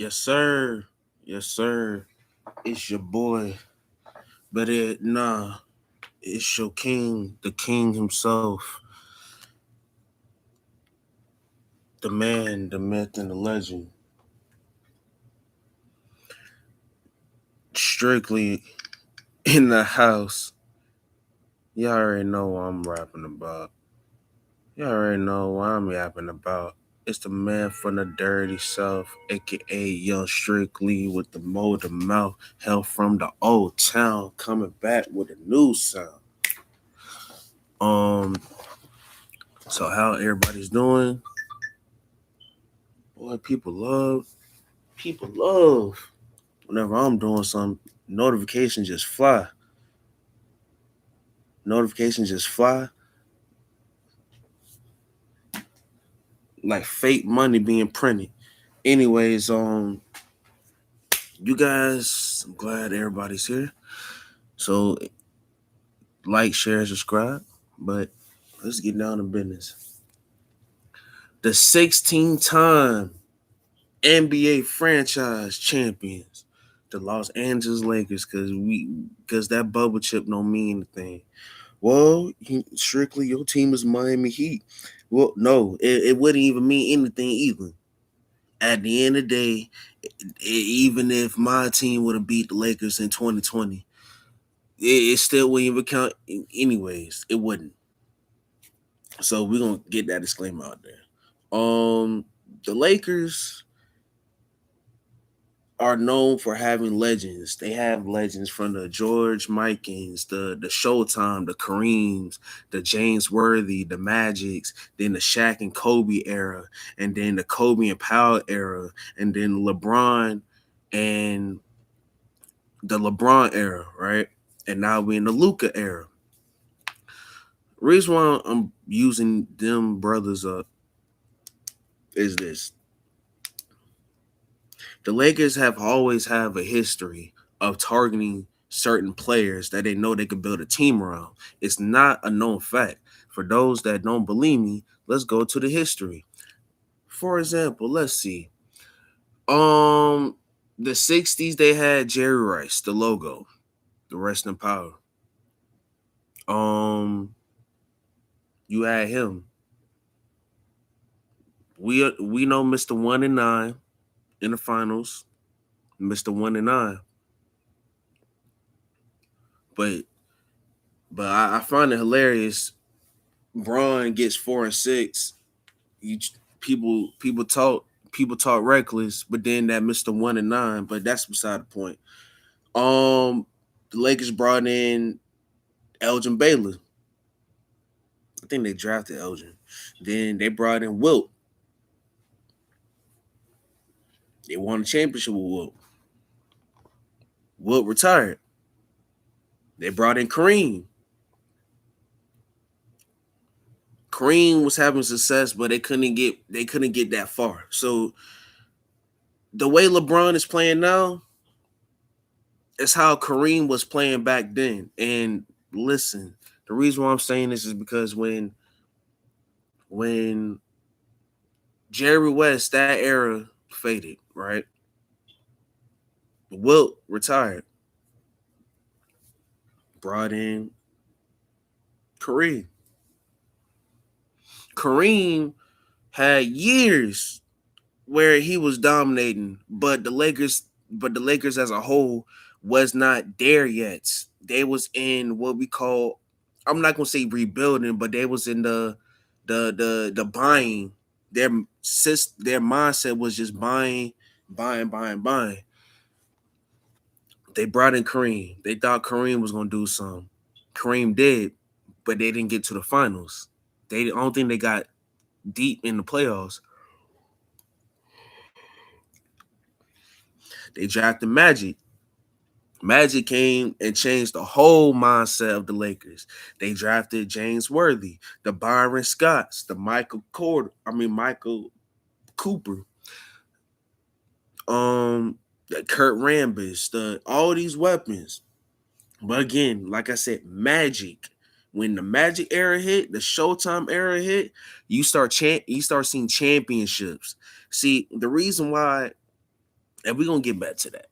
Yes, sir. Yes, sir. It's your boy. But it's your king, the king himself, the man, the myth, and the legend. Strictly in the house. Y'all already know what I'm rapping about. Y'all already know what I'm yapping about. It's the man from the dirty south, aka Young Strictly with the motor mouth, hell from the old town, coming back with a new sound. Um, so how everybody's doing? Boy, people love. Whenever I'm doing something, notifications just fly. Notifications just fly like fake money being printed. Anyways, you guys, I'm glad everybody's here. So like, share, subscribe. But let's get down to business. The 16-time NBA franchise champions, the Los Angeles Lakers, because that bubble chip don't mean anything. Well, strictly your team is Miami Heat. Well, no, it wouldn't even mean anything either. At the end of the day, even if my team would have beat the Lakers in 2020, it still wouldn't even count. Anyways, it wouldn't. So we're gonna get that disclaimer out there. The Lakers are known for having legends. They have legends from the George Mikins, the Showtime, the Kareems, the James Worthy, the Magics, then the Shaq and Kobe era, and then the Kobe and Powell era, and then and LeBron era, right? And now we're in the Luca era. Reason why I'm using them brothers up is this: the Lakers have always have a history of targeting certain players that they know they can build a team around. It's not a known fact. For those that don't believe me, let's go to the history. For example, let's see. Um, the '60s they had Jerry Rice, the logo, the rest in power. Um, you had him. We know Mr. 1 and 9 in the finals, Mr. 1 and 9. But I find it hilarious. Braun gets 4 and 6. You people talk reckless, but then that Mr. 1 and 9. But that's beside the point. Um, the Lakers brought in Elgin Baylor. I think they drafted Elgin. Then they brought in Wilt. They won a championship with Wilt. Wilt retired. They brought in Kareem. Kareem was having success, but they couldn't get that far. So the way LeBron is playing now is how Kareem was playing back then. And listen, the reason why I'm saying this is because when Jerry West, that era faded, right? Wilt retired, brought in Kareem. Kareem had years where he was dominating, but the Lakers as a whole was not there yet. They was in what we call, I'm not gonna say rebuilding, but they was in the buying. Their mindset was just buying. They brought in Kareem. They thought Kareem was gonna do something. Kareem did, but they didn't get to the finals. I don't think they got deep in the playoffs. They drafted Magic. Magic came and changed the whole mindset of the Lakers. They drafted James Worthy, the Byron Scotts, the Michael Cooper, the Kurt Rambis, all these weapons. But again, like I said, Magic. When the Magic era hit, the Showtime era hit, you start seeing championships. See, the reason why And we're gonna get back to that.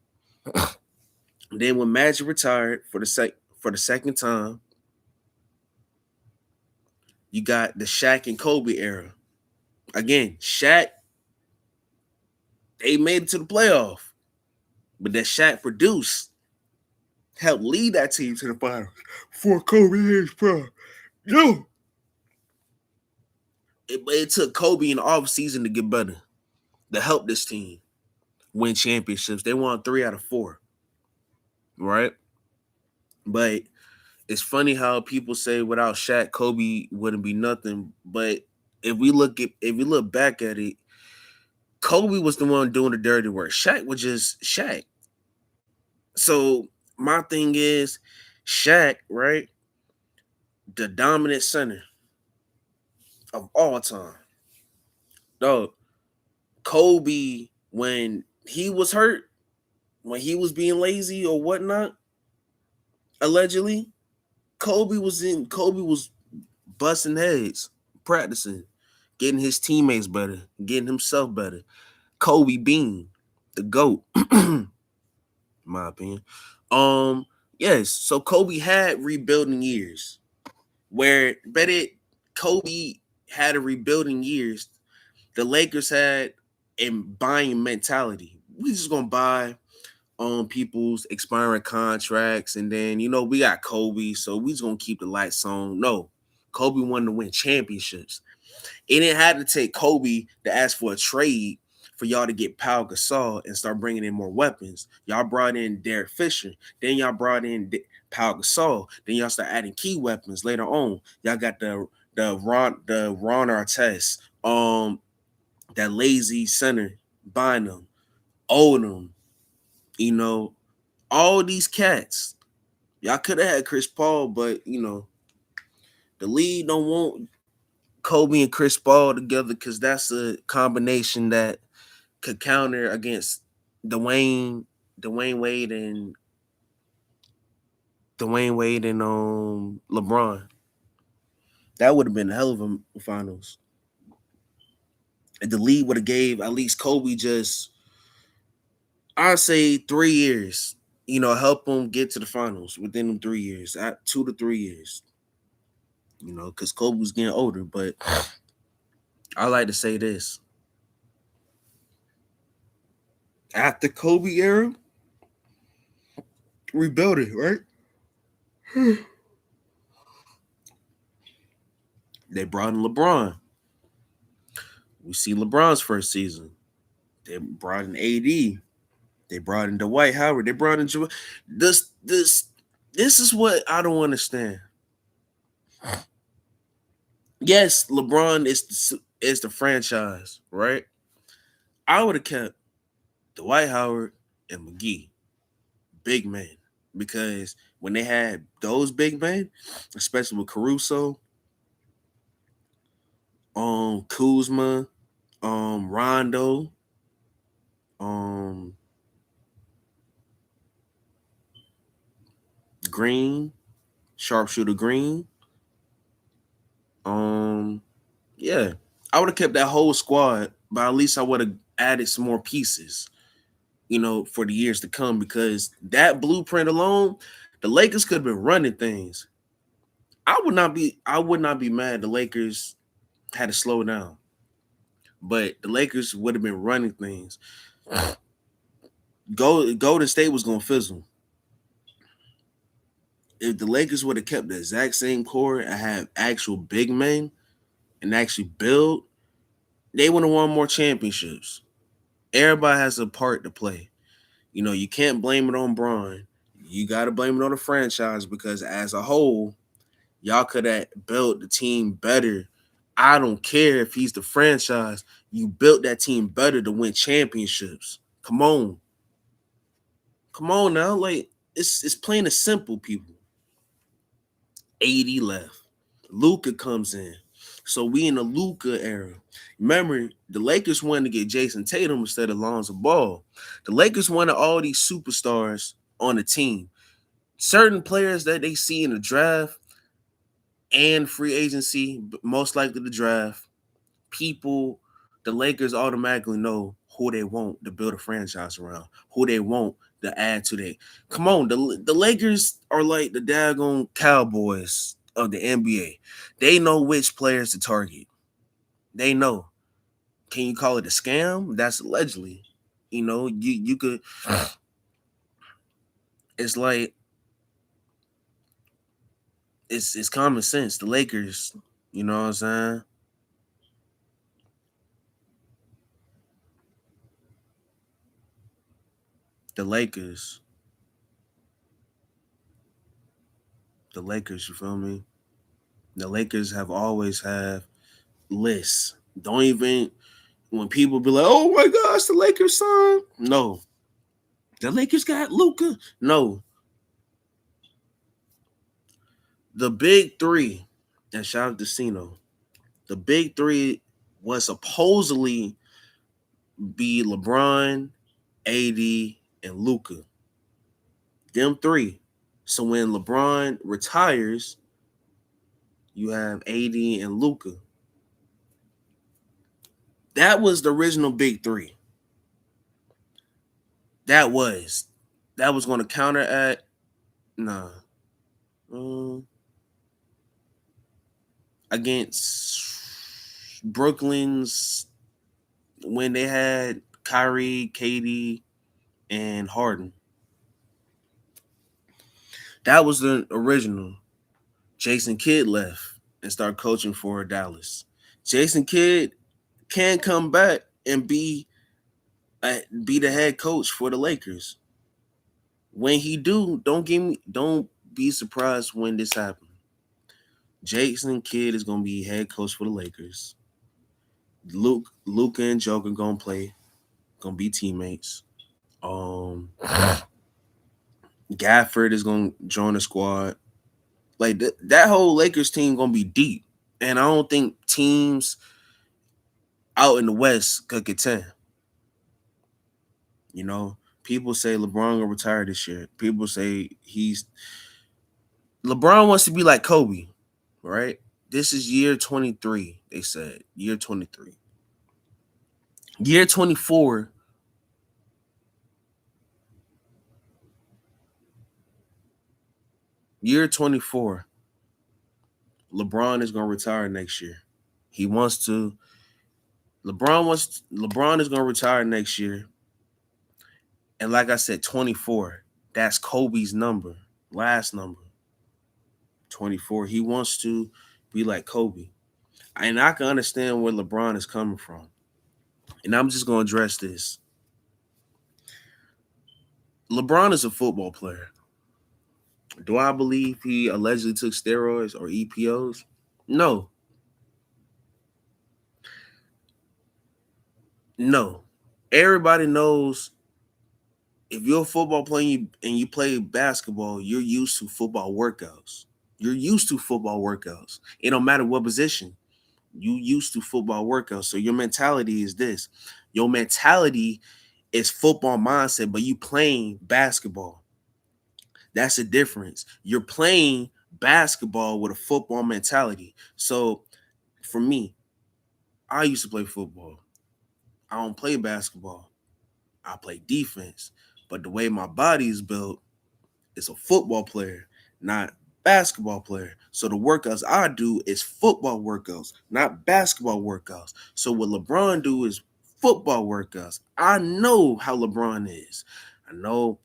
Then when Magic retired for the second time, you got the Shaq and Kobe era. Again, Shaq, they made it to the playoff, but that Shaq produced helped lead that team to the finals before Kobe hit his prime. Yo, it took Kobe in the offseason to get better, to help this team win championships. They won 3 out of 4, right? But it's funny how people say without Shaq, Kobe wouldn't be nothing. But if we look back at it, Kobe was the one doing the dirty work. Shaq was just Shaq. So my thing is, Shaq, right? The dominant center of all time. Dog, Kobe, when he was hurt, when he was being lazy or whatnot, allegedly, Kobe was busting heads, practicing, getting his teammates better, getting himself better. Kobe Bean, the GOAT, my opinion. Yes, so Kobe had rebuilding years where but it Kobe had a rebuilding years. The Lakers had a buying mentality. We just gonna buy on people's expiring contracts, and then we got Kobe, so we just gonna keep the lights on. No, Kobe wanted to win championships. It didn't have to take Kobe to ask for a trade for y'all to get Pau Gasol and start bringing in more weapons. Y'all brought in Derek Fisher, then y'all brought in Pau Gasol, then y'all start adding key weapons later on. Y'all got the Ron Artest, that lazy center, Bynum, Odom, you know, all these cats. Y'all could have had Chris Paul, but the league don't want Kobe and Chris Paul together because that's a combination that could counter against Dwayne, Dwayne Wade and Dwayne Wade and LeBron. That would have been a hell of a finals. And the league would have gave at least Kobe just, I'd say 3 years. Help him get to the finals within them 3 years, 2 to 3 years. Because Kobe was getting older. But I like to say this: after Kobe era, rebuild it, right? They brought in LeBron. We see LeBron's first season. They brought in AD. They brought in Dwight Howard. They brought in this is what I don't understand. Yes, LeBron is the franchise, right? I would have kept Dwight Howard and McGee, big men, because when they had those big men, especially with Caruso, Kuzma, Rondo, um, Green, sharpshooter Green, yeah, I would have kept that whole squad, but at least I would have added some more pieces, for the years to come, because that blueprint alone, the Lakers could have been running things. I would not be mad the Lakers had to slow down. But the Lakers would have been running things. Golden State was gonna fizzle. If the Lakers would have kept the exact same core and have actual big men and actually build, they would have won more championships. Everybody has a part to play. You can't blame it on Braun. You got to blame it on the franchise, because as a whole, y'all could have built the team better. I don't care if he's the franchise. You built that team better to win championships. Come on. Come on now. Like, it's plain and simple, people. 80 left. Luka comes in. So we in the Luka era. Remember, the Lakers wanted to get Jason Tatum instead of Lonzo Ball. The Lakers wanted all these superstars on the team. Certain players that they see in the draft and free agency, most likely the draft, people, the Lakers automatically know who they want to build a franchise around, who they want to add to their. Come on, the Lakers are like the daggone Cowboys of the NBA. They know which players to target. They know. Can you call it a scam? That's allegedly. You could. It's like it's common sense. The Lakers, you know what I'm saying? The Lakers, the Lakers. You feel me? The Lakers have always have lists. Don't even when people be like, "Oh my gosh, the Lakers son." No, the Lakers got Luca. No, the big three. And shout out to Cino. The big three was supposedly be LeBron, AD, and Luca. Them three. So when LeBron retires, you have AD and Luca. That was the original big three. That was going to counteract. Nah, um, against Brooklyn's when they had Kyrie, KD, and Harden. That was the original. Jason Kidd left and started coaching for Dallas. Jason Kidd can come back and be the head coach for the Lakers. When he do, don't be surprised when this happens. Jason Kidd is gonna be head coach for the Lakers. Luca and Joker gonna be teammates. Um Gafford is gonna join the squad. Like that whole Lakers team gonna be deep. And I don't think teams out in the West could contend. You know, people say LeBron gonna retire this year. People say LeBron wants to be like Kobe, right? This is year 23, they said. Year 23. Year 24, year 24, LeBron is gonna retire next year. He wants to LeBron is gonna retire next year. And like I said, 24. That's Kobe's number, last number. 24. He wants to be like Kobe. And I can understand where LeBron is coming from. And I'm just going to address this. LeBron is a football player. Do I believe he allegedly took steroids or EPOs? No. No. Everybody knows if you're a football player and you play basketball, you're used to football workouts. You're used to football workouts. It don't matter what position. You used to football workouts. So your mentality is this. Your mentality is football mindset, but you playing basketball. That's the difference. You're playing basketball with a football mentality. So for me, I used to play football. I don't play basketball. I play defense. But the way my body is built, it's a football player, not basketball player. So the workouts I do is football workouts, not basketball workouts. So what LeBron do is football workouts. I know how LeBron is. I know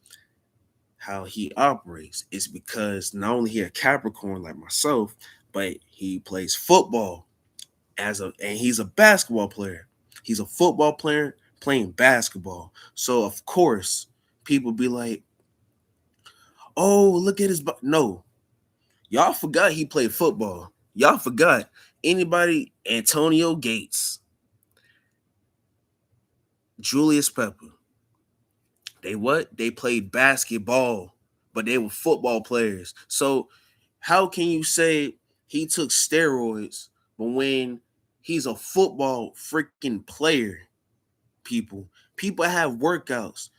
how he operates. It's because not only he a Capricorn like myself, but he plays football and he's a basketball player. He's a football player playing basketball. So of course, people be like, "Oh, look at his no." Y'all forgot he played football. Y'all forgot anybody Antonio Gates, Julius Pepper. They what? They played basketball, but they were football players. So how can you say he took steroids, but when he's a football freaking player, people have workouts.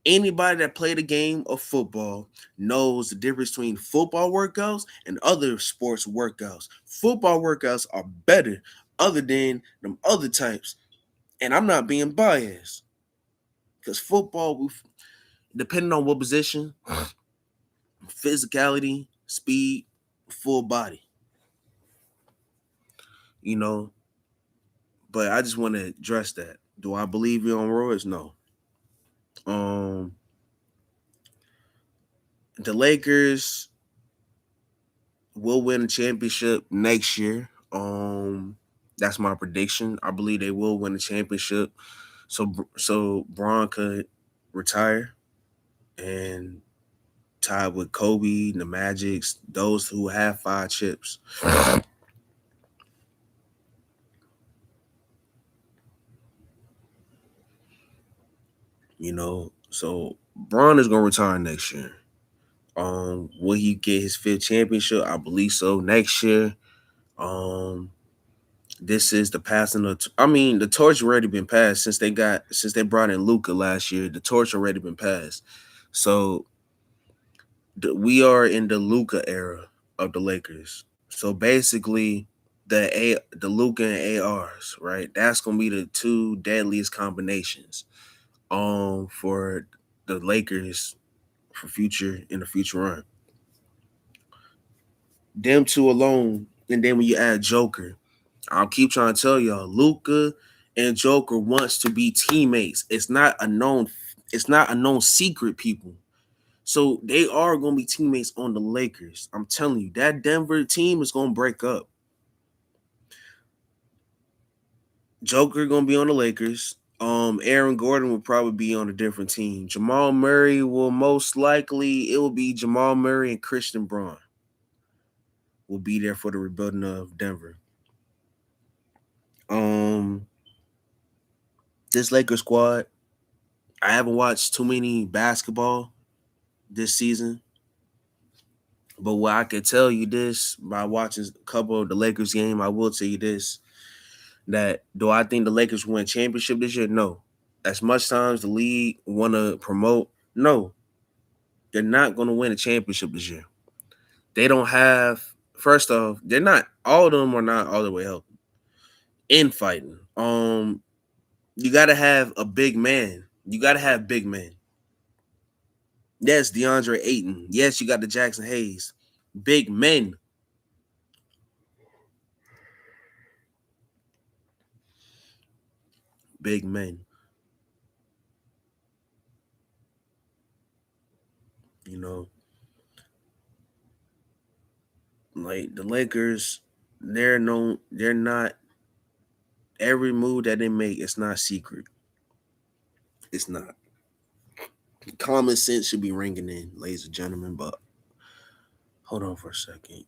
Anybody that played a game of football knows the difference between football workouts and other sports workouts. Football workouts are better other than them other types. And I'm not being biased. Because football, depending on what position, physicality, speed, full body, you know. But I just want to address that. Do I believe you on roids? No. Um, the Lakers will win a championship next year. That's my prediction. I believe they will win a championship. So Bron could retire and tie with Kobe, the Magics, those who have 5 chips. So Bron is gonna retire next year. Will he get his 5th championship? I believe so. Next year. Um, this is the passing of. I mean, the torch already been passed since they brought in Luca last year. The torch already been passed. So we are in the Luca era of the Lakers. So basically, the Luca and ARs, right? That's gonna be the two deadliest combinations. For the Lakers for future in the future run. Them two alone, and then when you add Joker, I'll keep trying to tell y'all, Luca and Joker wants to be teammates. It's not a known secret, people. So they are gonna be teammates on the Lakers. I'm telling you, that Denver team is gonna break up. Joker gonna be on the Lakers. Aaron Gordon will probably be on a different team. Jamal Murray will most likely it will be Jamal Murray and Christian Braun will be there for the rebuilding of Denver. Um, this Lakers squad, I haven't watched too many basketball this season, but what I can tell you this by watching a couple of the Lakers game, I will tell you this: that do I think the Lakers win championship this year? No. As much times the league want to promote, no, they're not going to win a championship this year. They don't have. First off, they're not. All of them are not all the way healthy in fighting. You got to have a big man. You got to have big men. Yes, DeAndre Ayton. Yes, you got the Jackson Hayes. Big men. Big men. You know, like the Lakers, they're not every move that they make, it's not secret. It's not. Common sense should be ringing in, ladies and gentlemen, but hold on for a second.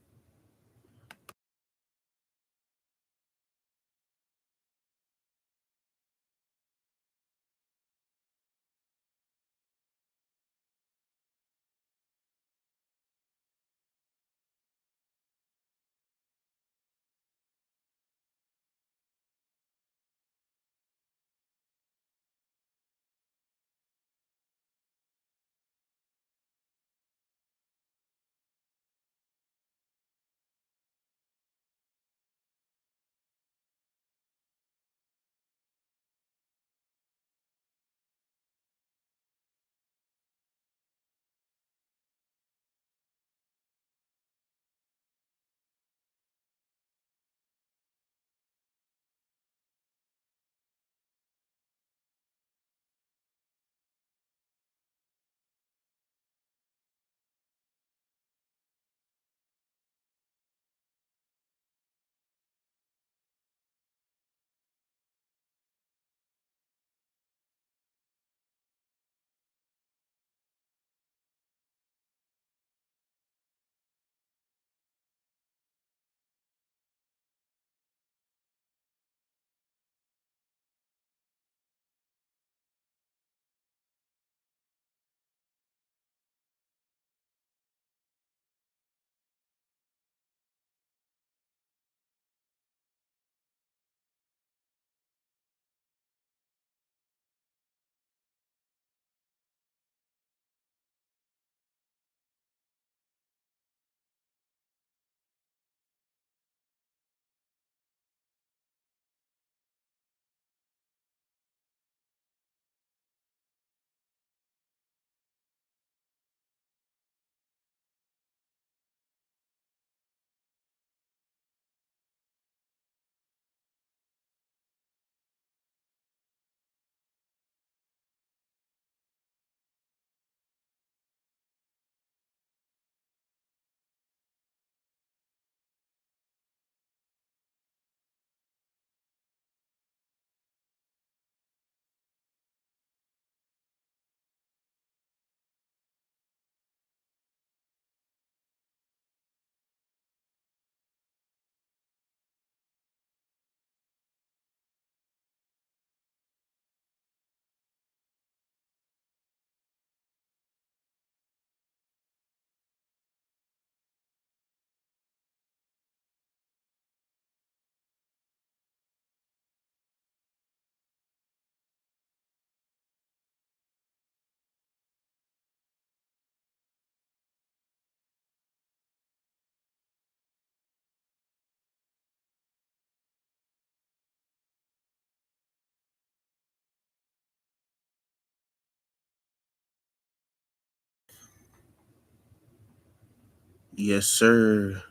Yes, sir.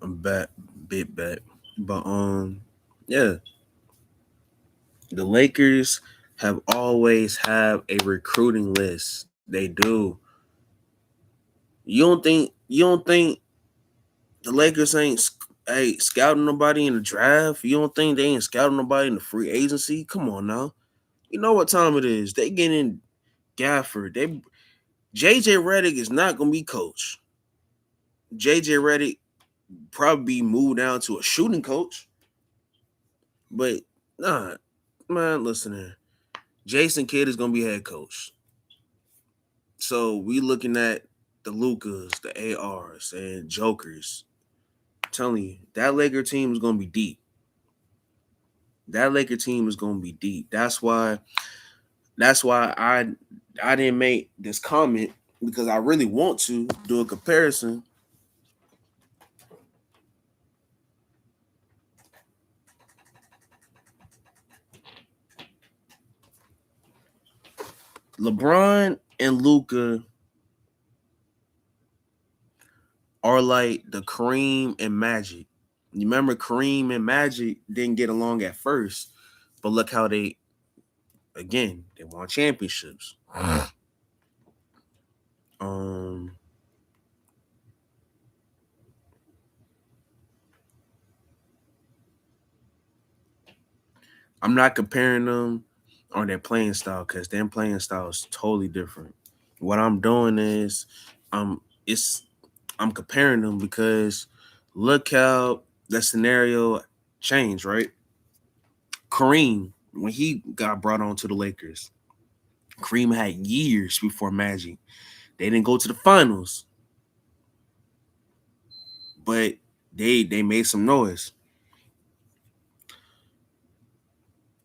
I'm back, bit back. But yeah, the Lakers have always have a recruiting list. They do. You don't think the Lakers ain't scouting nobody in the draft? You don't think they ain't scouting nobody in the free agency? Come on now. You know what time it is. They getting Gafford. They JJ Redick is not gonna be coach. JJ Redick probably be moved down to a shooting coach. But nah, man, listen here. Jason Kidd is gonna be head coach. So we looking at the Lucas, the ARs, and Jokers. I'm telling you, that Laker team is gonna be deep. That Laker team is gonna be deep. That's why I didn't make this comment because I really want to do a comparison. LeBron and Luca are like the Kareem and Magic. You remember Kareem and Magic didn't get along at first, but look how they won championships. Um, I'm not comparing them on their playing style because their playing style is totally different. What I'm doing is, it's I'm comparing them because look how the scenario changed, right? Kareem, when he got brought on to the Lakers, Kareem had years before Magic. They didn't go to the finals, but they made some noise.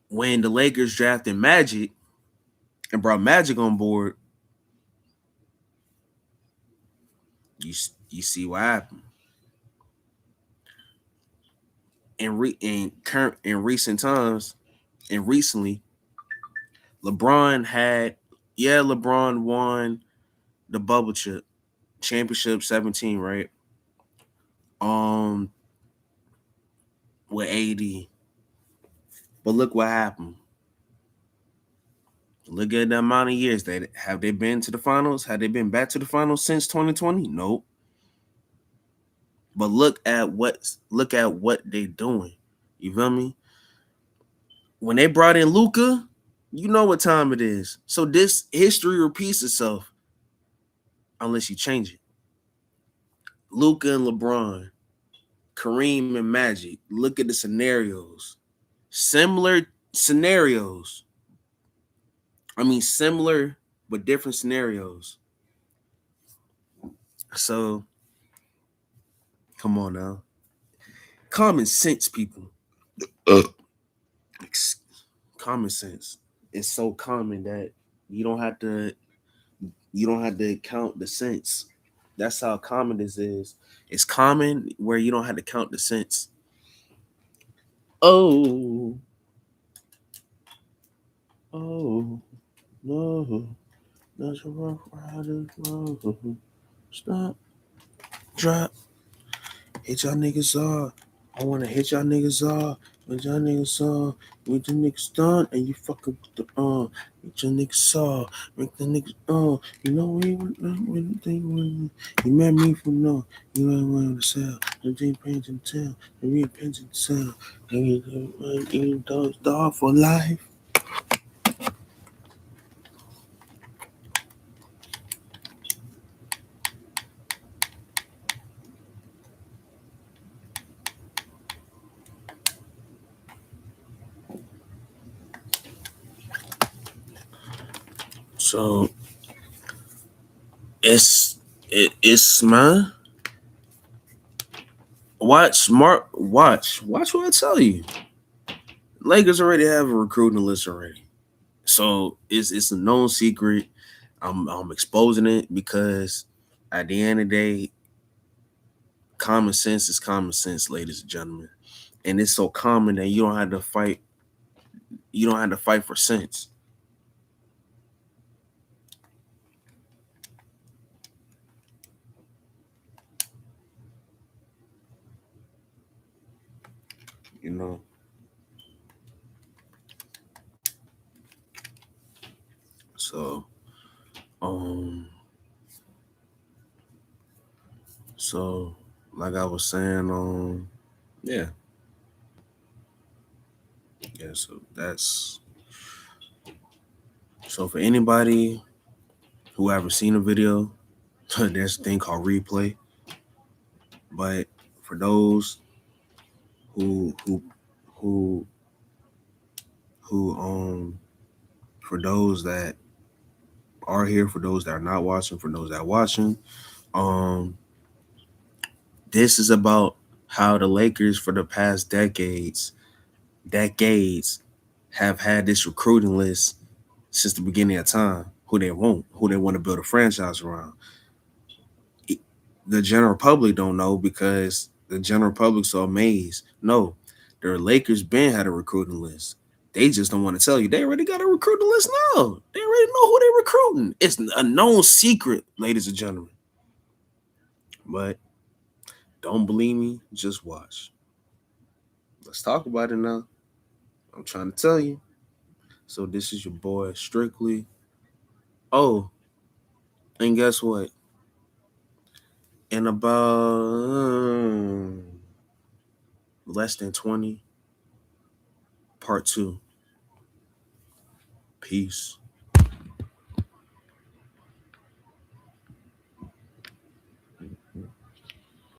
When the Lakers drafted Magic and brought Magic on board, you you see what happened. In recent times and recently, LeBron had LeBron won the bubble chip championship 17, right? Um with AD. But look what happened. Look at the amount of years that have they been to the finals? Have they been back to the finals since 2020? Nope. But look at what they doing. You feel me? When they brought in Luca, you know what time it is. So this history repeats itself unless you change it. Luca and LeBron, Kareem and Magic. Look at the scenarios. Similar scenarios. I mean, similar but different scenarios. So come on now. Common sense, people. Uh. Common sense. It's so common that you don't have to you don't have to count the cents. That's how common this is. It's common where you don't have to count the cents. Oh, oh, no, that's a rough rider. No. Stop, drop, hit y'all niggas off. I wanna hit y'all niggas off. Hit y'all niggas off. Make the niggas done and you fucking with the hit your niggas off. Make the niggas you know we when they when you met me from no. You ain't want to sell. The J Pants and tell. The real Pants and sell. You dog for life. So it's man. Watch what I tell you. Lakers already have a recruiting list already. So it's a known secret. I'm exposing it because at the end of the day, common sense is common sense, ladies and gentlemen. And it's so common that you don't have to fight. You don't have to fight for sense. you know. So, um, so like I was saying, yeah, yeah. So for anybody who ever seen a video, there's a thing called replay. But for those who who who who for those that are here, for those that are not watching, for those that are watching, um, this is about how the Lakers for the past decades have had this recruiting list since the beginning of time. Who they want to build a franchise around. The general public don't know because the general public's so amazed. No, the Lakers been had a recruiting list. They just don't want to tell you. They already got a recruiting list now. They already know who they're recruiting. It's a known secret, ladies and gentlemen. But don't believe me, just watch. Let's talk about it now. I'm trying to tell you. So this is your boy Strictly. Oh, and guess what? In about less than 20, part 2. Peace.